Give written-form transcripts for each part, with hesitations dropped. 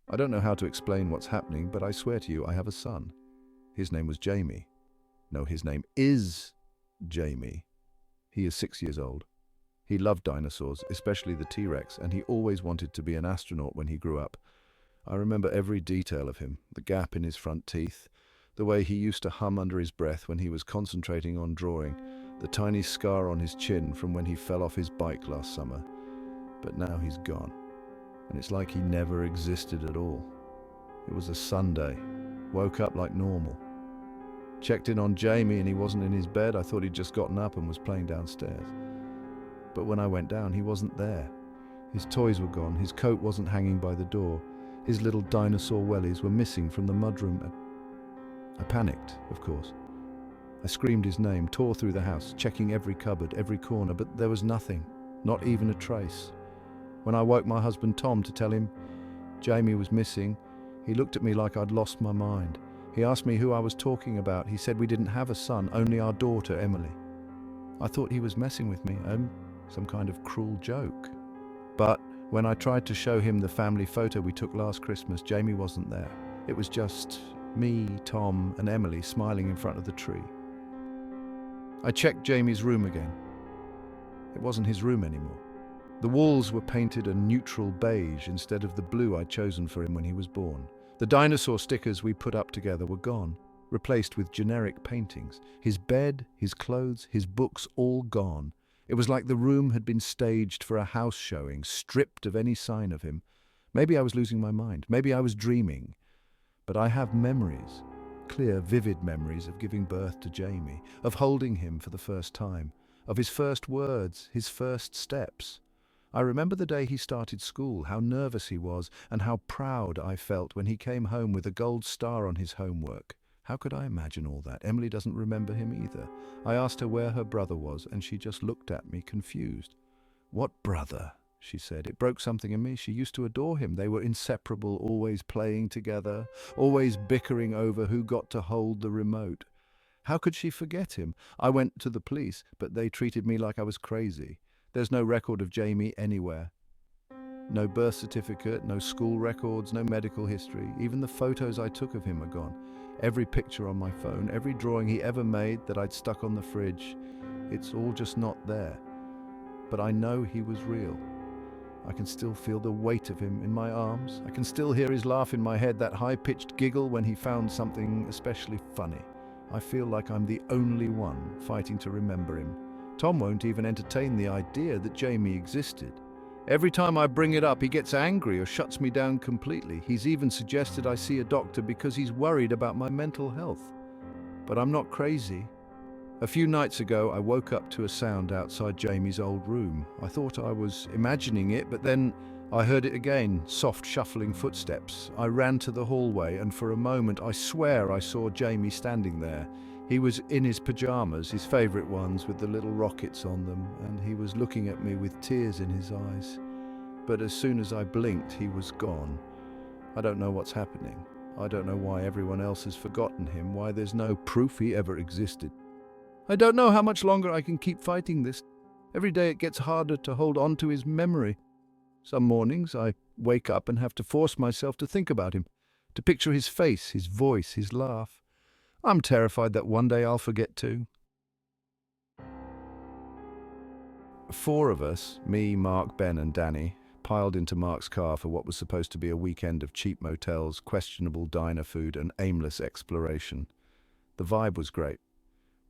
I don't know how to explain what's happening, but I swear to you, I have a son. His name was Jamie. No, his name is Jamie. He is 6 years old. He loved dinosaurs, especially the T-Rex, and he always wanted to be an astronaut when he grew up. I remember every detail of him, the gap in his front teeth, the way he used to hum under his breath when he was concentrating on drawing, the tiny scar on his chin from when he fell off his bike last summer. But now he's gone, and it's like he never existed at all. It was a Sunday. Woke up like normal. Checked in on Jamie and he wasn't in his bed. I thought he'd just gotten up and was playing downstairs. But when I went down, he wasn't there. His toys were gone, his coat wasn't hanging by the door, his little dinosaur wellies were missing from the mudroom. I panicked, of course. I screamed his name, tore through the house, checking every cupboard, every corner, but there was nothing, not even a trace. When I woke my husband Tom to tell him Jamie was missing, he looked at me like I'd lost my mind. He asked me who I was talking about. He said we didn't have a son, only our daughter, Emily. I thought he was messing with me, some kind of cruel joke. But when I tried to show him the family photo we took last Christmas, Jamie wasn't there. It was just me, Tom, and Emily smiling in front of the tree. I checked Jamie's room again. It wasn't his room anymore. The walls were painted a neutral beige instead of the blue I'd chosen for him when he was born. The dinosaur stickers we put up together were gone, replaced with generic paintings. His bed, his clothes, his books, all gone. It was like the room had been staged for a house showing, stripped of any sign of him. Maybe I was losing my mind. Maybe I was dreaming. But I have memories, clear, vivid memories of giving birth to Jamie, of holding him for the first time, of his first words, his first steps. I remember the day he started school, how nervous he was, and how proud I felt when he came home with a gold star on his homework. How could I imagine all that? Emily doesn't remember him either. I asked her where her brother was, and she just looked at me, confused. "What brother?" she said. It broke something in me. She used to adore him. They were inseparable, always playing together, always bickering over who got to hold the remote. How could she forget him? I went to the police, but they treated me like I was crazy. There's no record of Jamie anywhere. No birth certificate, no school records, no medical history. Even the photos I took of him are gone. Every picture on my phone, every drawing he ever made that I'd stuck on the fridge, it's all just not there. But I know he was real. I can still feel the weight of him in my arms. I can still hear his laugh in my head, that high-pitched giggle when he found something especially funny. I feel like I'm the only one fighting to remember him. Tom won't even entertain the idea that Jamie existed. Every time I bring it up, he gets angry or shuts me down completely. He's even suggested I see a doctor because he's worried about my mental health. But I'm not crazy. A few nights ago, I woke up to a sound outside Jamie's old room. I thought I was imagining it, but then I heard it again, soft shuffling footsteps. I ran to the hallway, and for a moment I swear I saw Jamie standing there. He was in his pajamas, his favourite ones with the little rockets on them, and he was looking at me with tears in his eyes. But as soon as I blinked, he was gone. I don't know what's happening. I don't know why everyone else has forgotten him, why there's no proof he ever existed. I don't know how much longer I can keep fighting this. Every day it gets harder to hold on to his memory. Some mornings I wake up and have to force myself to think about him, to picture his face, his voice, his laugh. I'm terrified that one day I'll forget too. 4 of us, me, Mark, Ben and Danny, piled into Mark's car for what was supposed to be a weekend of cheap motels, questionable diner food and aimless exploration. The vibe was great.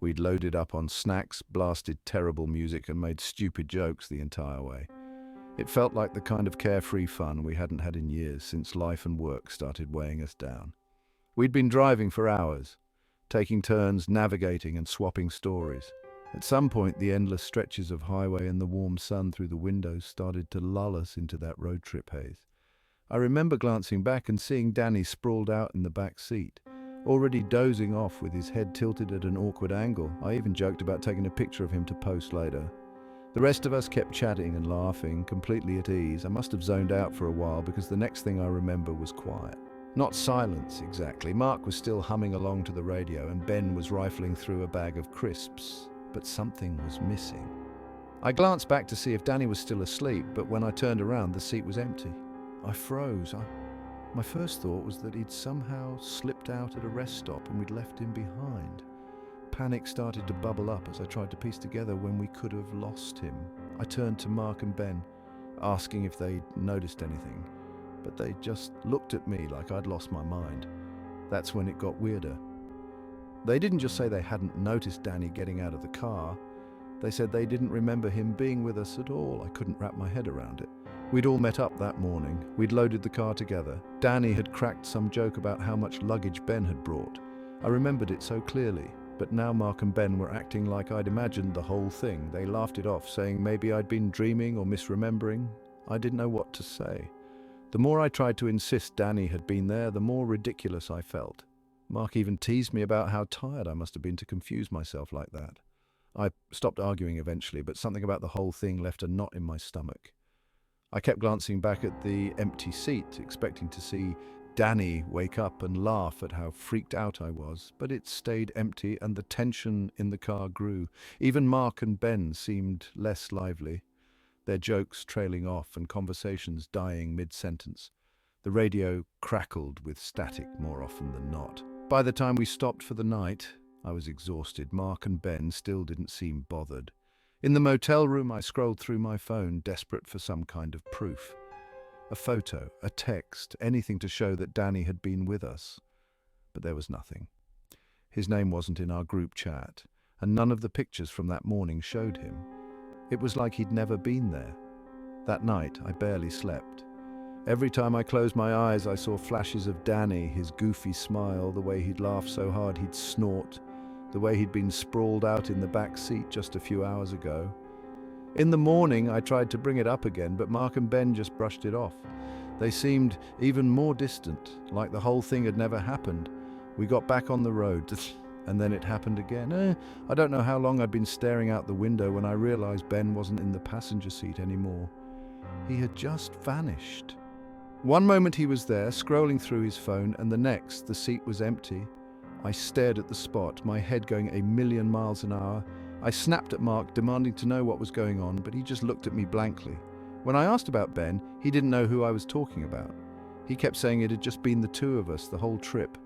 We'd loaded up on snacks, blasted terrible music and made stupid jokes the entire way. It felt like the kind of carefree fun we hadn't had in years since life and work started weighing us down. We'd been driving for hours, taking turns navigating and swapping stories. At some point, the endless stretches of highway and the warm sun through the windows started to lull us into that road trip haze. I remember glancing back and seeing Danny sprawled out in the back seat, already dozing off with his head tilted at an awkward angle. I even joked about taking a picture of him to post later. The rest of us kept chatting and laughing, completely at ease. I must have zoned out for a while because the next thing I remember was quiet. Not silence, exactly. Mark was still humming along to the radio and Ben was rifling through a bag of crisps, but something was missing. I glanced back to see if Danny was still asleep, but when I turned around, the seat was empty. I froze. My first thought was that he'd somehow slipped out at a rest stop and we'd left him behind. Panic started to bubble up as I tried to piece together when we could have lost him. I turned to Mark and Ben, asking if they'd noticed anything, but they just looked at me like I'd lost my mind. That's when it got weirder. They didn't just say they hadn't noticed Danny getting out of the car. They said they didn't remember him being with us at all. I couldn't wrap my head around it. We'd all met up that morning. We'd loaded the car together. Danny had cracked some joke about how much luggage Ben had brought. I remembered it so clearly, but now Mark and Ben were acting like I'd imagined the whole thing. They laughed it off, saying maybe I'd been dreaming or misremembering. I didn't know what to say. The more I tried to insist Danny had been there, the more ridiculous I felt. Mark even teased me about how tired I must have been to confuse myself like that. I stopped arguing eventually, but something about the whole thing left a knot in my stomach. I kept glancing back at the empty seat, expecting to see Danny wake up and laugh at how freaked out I was, but it stayed empty and the tension in the car grew. Even Mark and Ben seemed less lively, their jokes trailing off and conversations dying mid-sentence. The radio crackled with static more often than not. By the time we stopped for the night, I was exhausted. Mark and Ben still didn't seem bothered. In the motel room, I scrolled through my phone, desperate for some kind of proof. A photo, a text, anything to show that Danny had been with us. But there was nothing. His name wasn't in our group chat, and none of the pictures from that morning showed him. It was like he'd never been there. That night, I barely slept. Every time I closed my eyes, I saw flashes of Danny, his goofy smile, the way he'd laugh so hard he'd snort, the way he'd been sprawled out in the back seat just a few hours ago. In the morning, I tried to bring it up again, but Mark and Ben just brushed it off. They seemed even more distant, like the whole thing had never happened. We got back on the road, and then it happened again. I don't know how long I'd been staring out the window when I realized Ben wasn't in the passenger seat anymore. He had just vanished. One moment he was there, scrolling through his phone, and the next, the seat was empty. I stared at the spot, my head going a million miles an hour. I snapped at Mark, demanding to know what was going on, but he just looked at me blankly. When I asked about Ben, he didn't know who I was talking about. He kept saying it had just been the two of us the whole trip.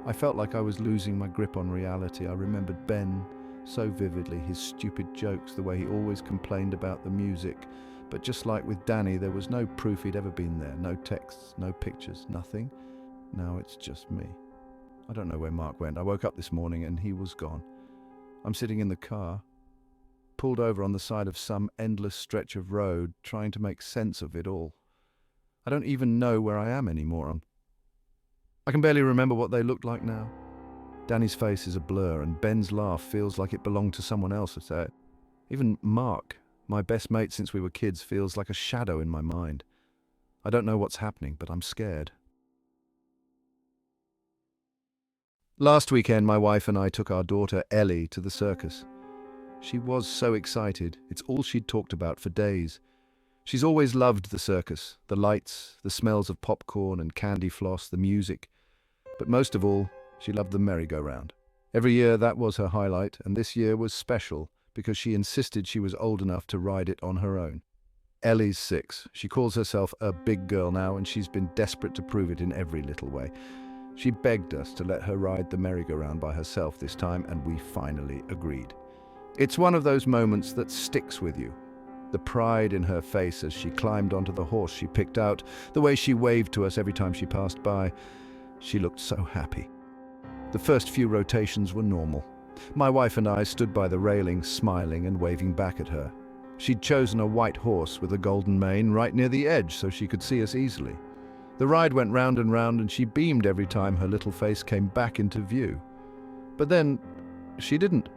I felt like I was losing my grip on reality. I remembered Ben so vividly, his stupid jokes, the way he always complained about the music. But just like with Danny, there was no proof he'd ever been there. No texts, no pictures, nothing. Now it's just me. I don't know where Mark went. I woke up this morning and he was gone. I'm sitting in the car, pulled over on the side of some endless stretch of road, trying to make sense of it all. I don't even know where I am anymore. I can barely remember what they looked like now. Danny's face is a blur and Ben's laugh feels like it belonged to someone else. Even Mark, my best mate since we were kids, feels like a shadow in my mind. I don't know what's happening, but I'm scared. Last weekend, my wife and I took our daughter Ellie to the circus. She was so excited. It's all she'd talked about for days. She's always loved the circus, the lights, the smells of popcorn and candy floss, the music. But most of all, she loved the merry-go-round. Every year that was her highlight, and this year was special because she insisted she was old enough to ride it on her own. Ellie's 6. She calls herself a big girl now, and she's been desperate to prove it in every little way. She begged us to let her ride the merry-go-round by herself this time, and we finally agreed. It's one of those moments that sticks with you. The pride in her face as she climbed onto the horse she picked out, the way she waved to us every time she passed by. She looked so happy. The first few rotations were normal. My wife and I stood by the railing, smiling and waving back at her. She'd chosen a white horse with a golden mane right near the edge so she could see us easily. The ride went round and she beamed every time her little face came back into view. But then, she didn't.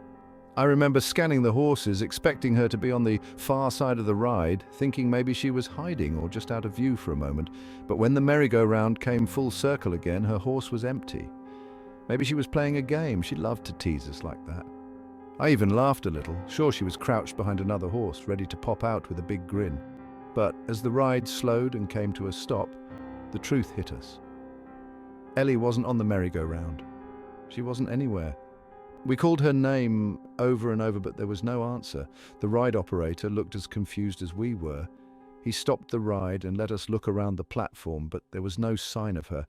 I remember scanning the horses, expecting her to be on the far side of the ride, thinking maybe she was hiding or just out of view for a moment. But when the merry-go-round came full circle again, her horse was empty. Maybe she was playing a game. She loved to tease us like that. I even laughed a little, sure she was crouched behind another horse, ready to pop out with a big grin. But as the ride slowed and came to a stop, the truth hit us. Ellie wasn't on the merry-go-round. She wasn't anywhere. We called her name over and over, but there was no answer. The ride operator looked as confused as we were. He stopped the ride and let us look around the platform, but there was no sign of her.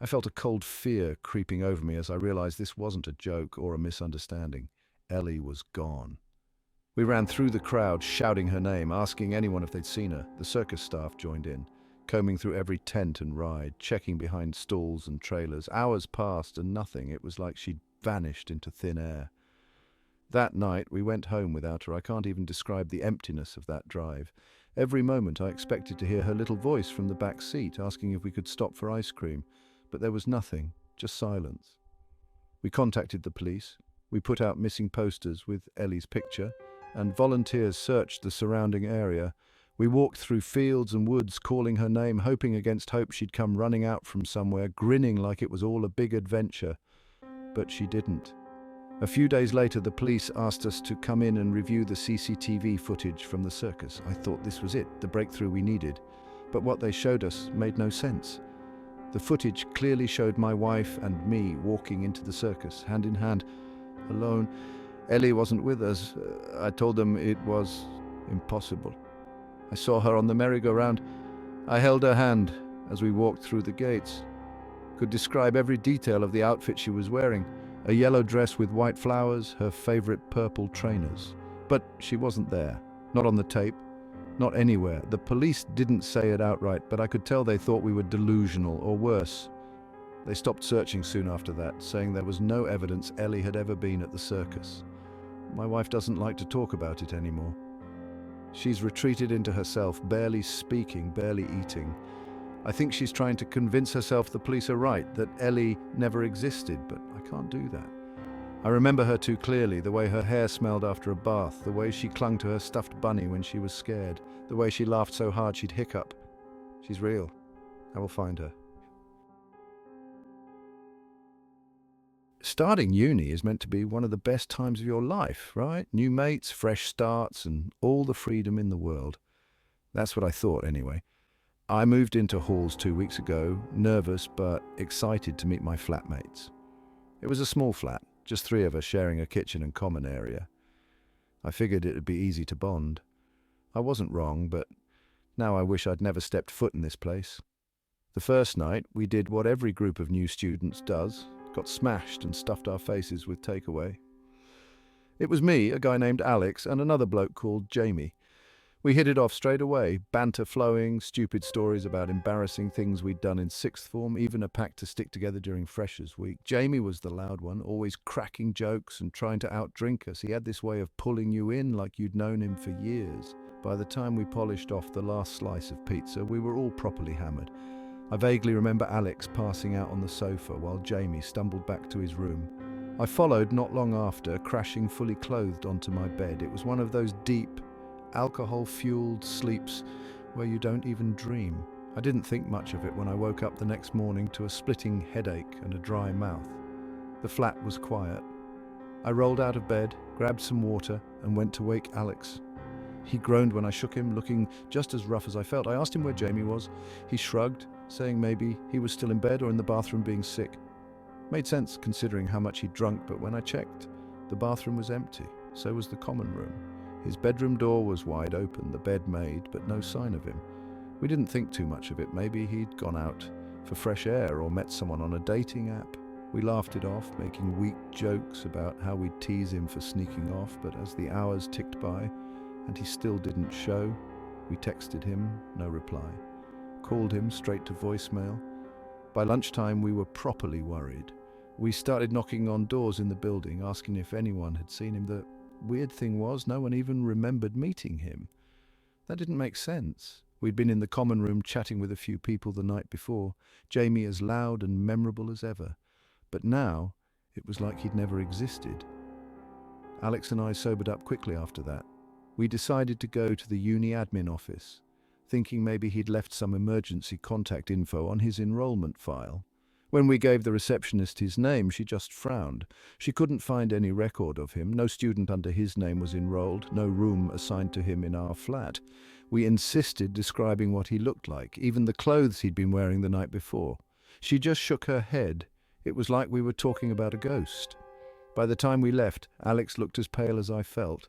I felt a cold fear creeping over me as I realized this wasn't a joke or a misunderstanding. Ellie was gone. We ran through the crowd, shouting her name, asking anyone if they'd seen her. The circus staff joined in, combing through every tent and ride, checking behind stalls and trailers. Hours passed and nothing. It was like she'd vanished into thin air. That night, we went home without her. I can't even describe the emptiness of that drive. Every moment I expected to hear her little voice from the back seat, asking if we could stop for ice cream. But there was nothing, just silence. We contacted the police. We put out missing posters with Ellie's picture, and volunteers searched the surrounding area. We walked through fields and woods, calling her name, hoping against hope she'd come running out from somewhere, grinning like it was all a big adventure. But she didn't. A few days later, the police asked us to come in and review the CCTV footage from the circus. I thought this was it, the breakthrough we needed. But what they showed us made no sense. The footage clearly showed my wife and me walking into the circus, hand in hand, alone. Ellie wasn't with us. I told them it was impossible. I saw her on the merry-go-round. I held her hand as we walked through the gates. Could describe every detail of the outfit she was wearing. A yellow dress with white flowers, her favorite purple trainers. But she wasn't there. Not on the tape. Not anywhere. The police didn't say it outright, but I could tell they thought we were delusional, or worse. They stopped searching soon after that, saying there was no evidence Ellie had ever been at the circus. My wife doesn't like to talk about it anymore. She's retreated into herself, barely speaking, barely eating. I think she's trying to convince herself the police are right, that Ellie never existed, but I can't do that. I remember her too clearly, the way her hair smelled after a bath, the way she clung to her stuffed bunny when she was scared, the way she laughed so hard she'd hiccup. She's real. I will find her. Starting uni is meant to be one of the best times of your life, right? New mates, fresh starts, and all the freedom in the world. That's what I thought, anyway. I moved into halls 2 weeks ago, nervous but excited to meet my flatmates. It was a small flat, just 3 of us sharing a kitchen and common area. I figured it would be easy to bond. I wasn't wrong, but now I wish I'd never stepped foot in this place. The first night, we did what every group of new students does, got smashed and stuffed our faces with takeaway. It was me, a guy named Alex, and another bloke called Jamie. We hit it off straight away, banter flowing, stupid stories about embarrassing things we'd done in sixth form, even a pact to stick together during Freshers' Week. Jamie was the loud one, always cracking jokes and trying to outdrink us. He had this way of pulling you in like you'd known him for years. By the time we polished off the last slice of pizza, we were all properly hammered. I vaguely remember Alex passing out on the sofa while Jamie stumbled back to his room. I followed not long after, crashing fully clothed onto my bed. It was one of those deep, alcohol-fueled sleeps where you don't even dream. I didn't think much of it when I woke up the next morning to a splitting headache and a dry mouth. The flat was quiet. I rolled out of bed, grabbed some water, and went to wake Alex. He groaned when I shook him, looking just as rough as I felt. I asked him where Jamie was. He shrugged, saying maybe he was still in bed or in the bathroom being sick. Made sense considering how much he'd drunk, but when I checked, the bathroom was empty. So was the common room. His bedroom door was wide open, the bed made, but no sign of him. We didn't think too much of it. Maybe he'd gone out for fresh air or met someone on a dating app. We laughed it off, making weak jokes about how we'd tease him for sneaking off, but as the hours ticked by and he still didn't show, we texted him, no reply. Called him straight to voicemail. By lunchtime, we were properly worried. We started knocking on doors in the building, asking if anyone had seen him. The weird thing was, no one even remembered meeting him. That didn't make sense. We'd been in the common room chatting with a few people the night before, Jamie as loud and memorable as ever. But now, it was like he'd never existed. Alex and I sobered up quickly after that. We decided to go to the uni admin office, thinking maybe he'd left some emergency contact info on his enrollment file. When we gave the receptionist his name, she just frowned. She couldn't find any record of him. No student under his name was enrolled, no room assigned to him in our flat. We insisted describing what he looked like, even the clothes he'd been wearing the night before. She just shook her head. It was like we were talking about a ghost. By the time we left, Alex looked as pale as I felt.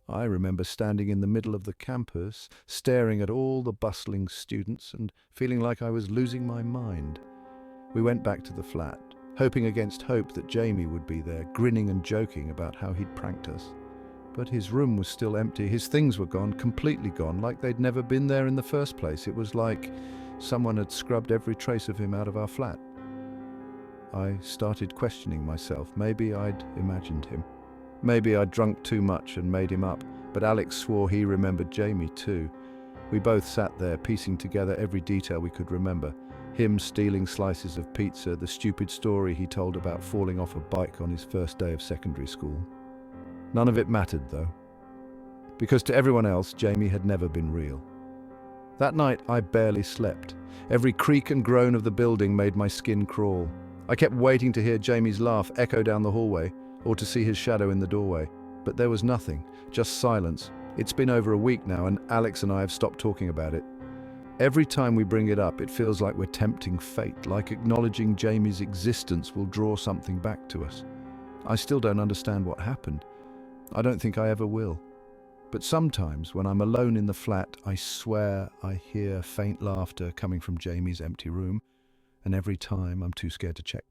I remember standing in the middle of the campus, staring at all the bustling students and feeling like I was losing my mind. We went back to the flat, hoping against hope that Jamie would be there, grinning and joking about how he'd pranked us. But his room was still empty. His things were gone, completely gone, like they'd never been there in the first place. It was like someone had scrubbed every trace of him out of our flat. I started questioning myself. Maybe I'd imagined him. Maybe I'd drunk too much and made him up, but Alex swore he remembered Jamie too. We both sat there, piecing together every detail we could remember. Him stealing slices of pizza, the stupid story he told about falling off a bike on his first day of secondary school. None of it mattered, though, because to everyone else, Jamie had never been real. That night, I barely slept. Every creak and groan of the building made my skin crawl. I kept waiting to hear Jamie's laugh echo down the hallway, or to see his shadow in the doorway. But there was nothing, just silence. It's been over a week now, and Alex and I have stopped talking about it. Every time we bring it up, it feels like we're tempting fate, like acknowledging Jamie's existence will draw something back to us. I still don't understand what happened. I don't think I ever will. But sometimes, when I'm alone in the flat, I swear I hear faint laughter coming from Jamie's empty room, and every time I'm too scared to check.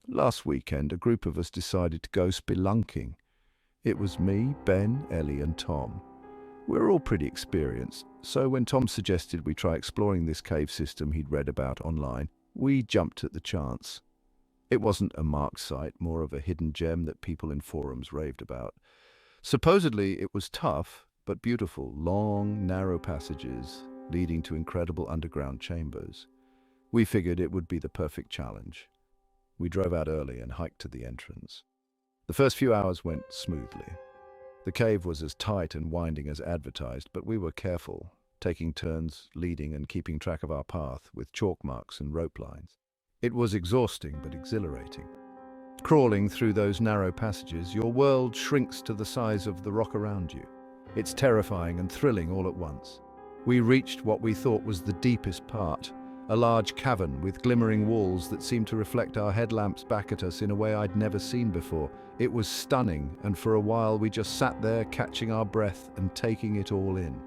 Last weekend, a group of us decided to go spelunking. It was me, Ben, Ellie, and Tom. We're all pretty experienced, so when Tom suggested we try exploring this cave system he'd read about online, we jumped at the chance. It wasn't a marked site, more of a hidden gem that people in forums raved about. Supposedly, it was tough, but beautiful, long, narrow passages leading to incredible underground chambers. We figured it would be the perfect challenge. We drove out early and hiked to the entrance. The first few hours went smoothly. The cave was as tight and winding as advertised, but we were careful, taking turns leading and keeping track of our path with chalk marks and rope lines. It was exhausting but exhilarating. Crawling through those narrow passages, your world shrinks to the size of the rock around you. It's terrifying and thrilling all at once. We reached what we thought was the deepest part, a large cavern with glimmering walls that seemed to reflect our headlamps back at us in a way I'd never seen before. It was stunning, and for a while we just sat there catching our breath and taking it all in.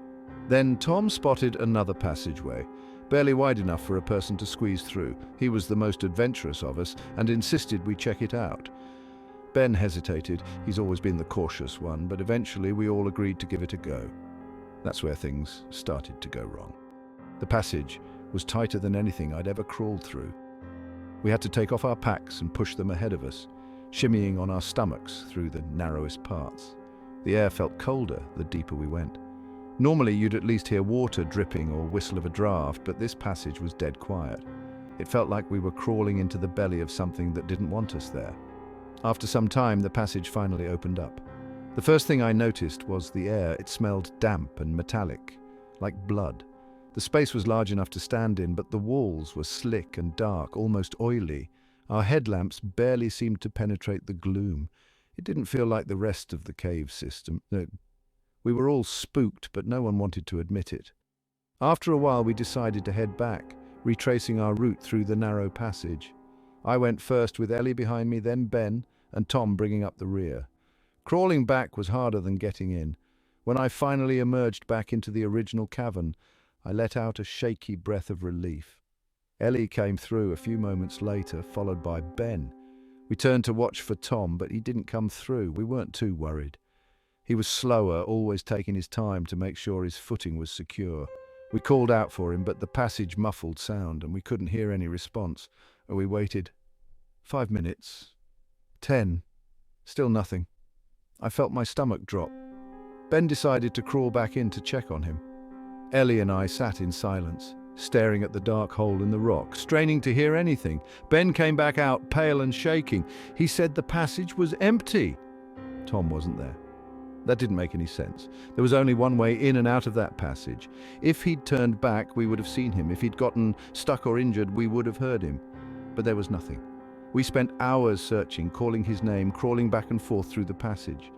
Then Tom spotted another passageway, barely wide enough for a person to squeeze through. He was the most adventurous of us and insisted we check it out. Ben hesitated. He's always been the cautious one, but eventually we all agreed to give it a go. That's where things started to go wrong. The passage was tighter than anything I'd ever crawled through. We had to take off our packs and push them ahead of us, shimmying on our stomachs through the narrowest parts. The air felt colder the deeper we went. Normally you'd at least hear water dripping or whistle of a draft, but this passage was dead quiet. It felt like we were crawling into the belly of something that didn't want us there. After some time, the passage finally opened up. The first thing I noticed was the air. It smelled damp and metallic, like blood. The space was large enough to stand in, but the walls were slick and dark, almost oily. Our headlamps barely seemed to penetrate the gloom. It didn't feel like the rest of the cave system. No, we were all spooked, but no one wanted to admit it. After a while, we decided to head back, retracing our route through the narrow passage. I went first with Ellie behind me, then Ben, and Tom bringing up the rear. Crawling back was harder than getting in. When I finally emerged back into the original cavern, I let out a shaky breath of relief. Ellie came through a few moments later, followed by Ben. We turned to watch for Tom, but he didn't come through. We weren't too worried. He was slower, always taking his time to make sure his footing was secure. We called out for him, but the passage muffled sound, and we couldn't hear any response. We waited 5 minutes, 10, still nothing. I felt my stomach drop. Ben decided to crawl back in to check on him. Ellie and I sat in silence, staring at the dark hole in the rock, straining to hear anything. Ben came back out, pale and shaking. He said the passage was empty. Tom wasn't there. That didn't make any sense. There was only one way in and out of that passage. If he'd turned back, we would have seen him. If he'd gotten stuck or injured, we would have heard him. But there was nothing. We spent hours searching, calling his name, crawling back and forth through the passage.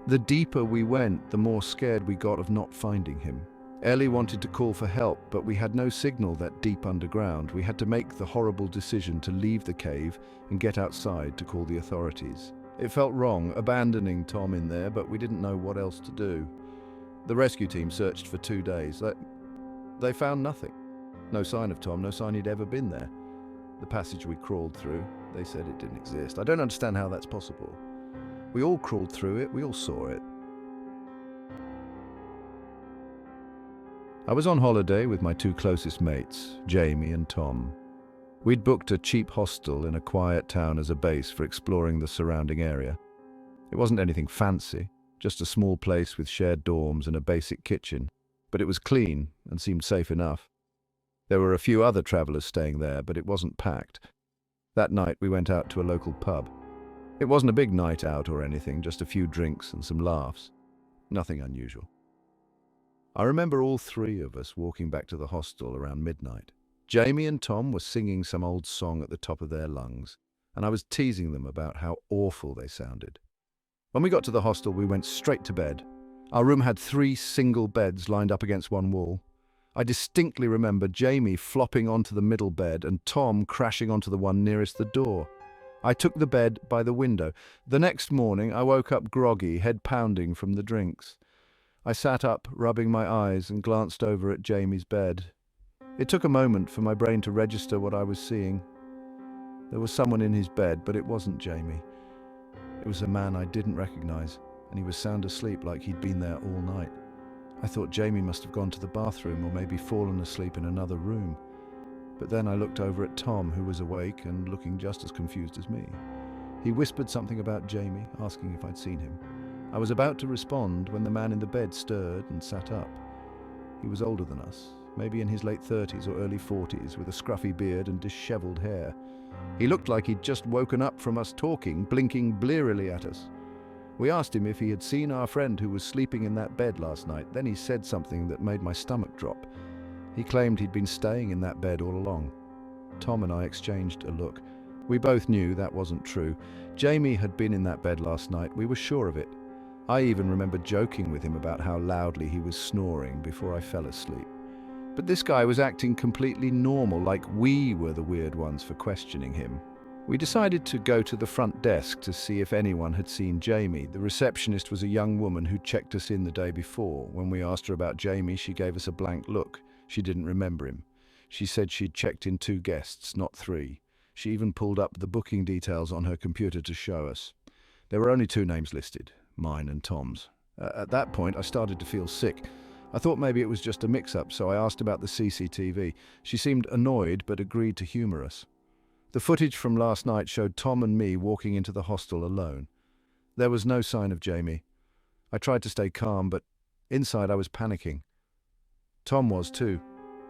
The deeper we went, the more scared we got of not finding him. Ellie wanted to call for help, but we had no signal that deep underground. We had to make the horrible decision to leave the cave and get outside to call the authorities. It felt wrong, abandoning Tom in there, but we didn't know what else to do. The rescue team searched for 2 days. They found nothing. No sign of Tom, no sign he'd ever been there. The passage we crawled through, they said it didn't exist. I don't understand how that's possible. We all crawled through it, we all saw it. I was on holiday with my 2 closest mates, Jamie and Tom. We'd booked a cheap hostel in a quiet town as a base for exploring the surrounding area. It wasn't anything fancy, just a small place with shared dorms and a basic kitchen, but it was clean and seemed safe enough. There were a few other travelers staying there, but it wasn't packed. That night we went out to a local pub. It wasn't a big night out or anything, just a few drinks and some laughs. Nothing unusual. I remember all 3 of us walking back to the hostel around midnight. Jamie and Tom were singing some old song at the top of their lungs, and I was teasing them about how awful they sounded. When we got to the hostel, we went straight to bed. Our room had 3 single beds lined up against one wall. I distinctly remember Jamie flopping onto the middle bed and Tom crashing onto the one nearest the door. I took the bed by the window. The next morning, I woke up groggy, head pounding from the drinks. I sat up, rubbing my eyes, and glanced over at Jamie's bed. It took a moment for my brain to register what I was seeing. There was someone in his bed, but it wasn't Jamie. It was a man I didn't recognize, and he was sound asleep like he'd been there all night. I thought Jamie must have gone to the bathroom or maybe fallen asleep in another room. But then I looked over at Tom, who was awake and looking just as confused as me. He whispered something about Jamie, asking if I'd seen him. I was about to respond when the man in the bed stirred and sat up. He was older than us, maybe in his late 30s or early 40s, with a scruffy beard and disheveled hair. He looked like he'd just woken up from us talking, blinking blearily at us. We asked him if he had seen our friend who was sleeping in that bed last night. Then he said something that made my stomach drop. He claimed he'd been staying in that bed all along. Tom and I exchanged a look. We both knew that wasn't true. Jamie had been in that bed last night. We were sure of it. I even remember joking with him about how loudly he was snoring before I fell asleep. But this guy was acting completely normal, like we were the weird ones for questioning him. We decided to go to the front desk to see if anyone had seen Jamie. The receptionist was a young woman who checked us in the day before. When we asked her about Jamie, she gave us a blank look. She didn't remember him. She said she'd checked in 2 guests, not 3. She even pulled up the booking details on her computer to show us. There were only 2 names listed, mine and Tom's. At that point, I started to feel sick. I thought maybe it was just a mix-up, so I asked about the CCTV. She seemed annoyed, but agreed to humor us. The footage from last night showed Tom and me walking into the hostel alone. There was no sign of Jamie. I tried to stay calm, but inside I was panicking. Tom was too.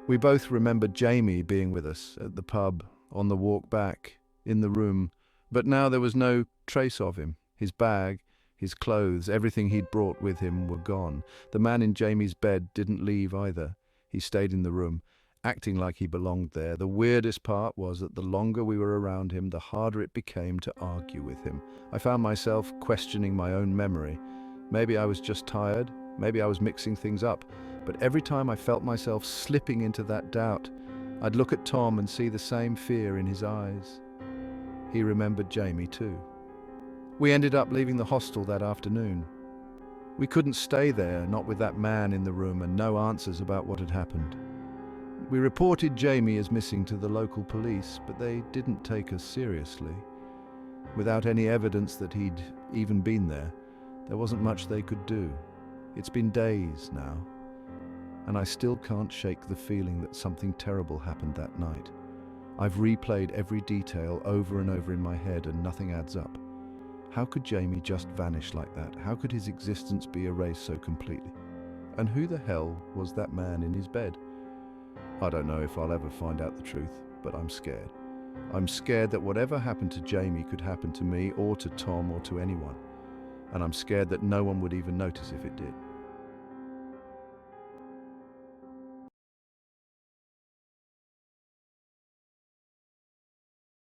We both remembered Jamie being with us at the pub, on the walk back, in the room, but now there was no trace of him. His bag, his clothes, everything he'd brought with him were gone. The man in Jamie's bed didn't leave either. He stayed in the room, acting like he belonged there. The weirdest part was that the longer we were around him, the harder it became to argue with him. I found myself questioning my own memory. Maybe I was just tired, maybe I was mixing things up, but every time I felt myself slipping into that doubt, I'd look at Tom and see the same fear in his eyes. He remembered Jamie too. We ended up leaving the hostel that afternoon. We couldn't stay there, not with that man in the room and no answers about what had happened. We reported Jamie as missing to the local police, but they didn't take us seriously. Without any evidence that he'd even been there, there wasn't much they could do. It's been days now, and I still can't shake the feeling that something terrible happened that night. I've replayed every detail over and over in my head and nothing adds up. How could Jamie just vanish like that? How could his existence be erased so completely? And who the hell was that man in his bed? I don't know if I'll ever find out the truth, but I'm scared. I'm scared that whatever happened to Jamie could happen to me or to Tom or to anyone. And I'm scared that no one would even notice if it did.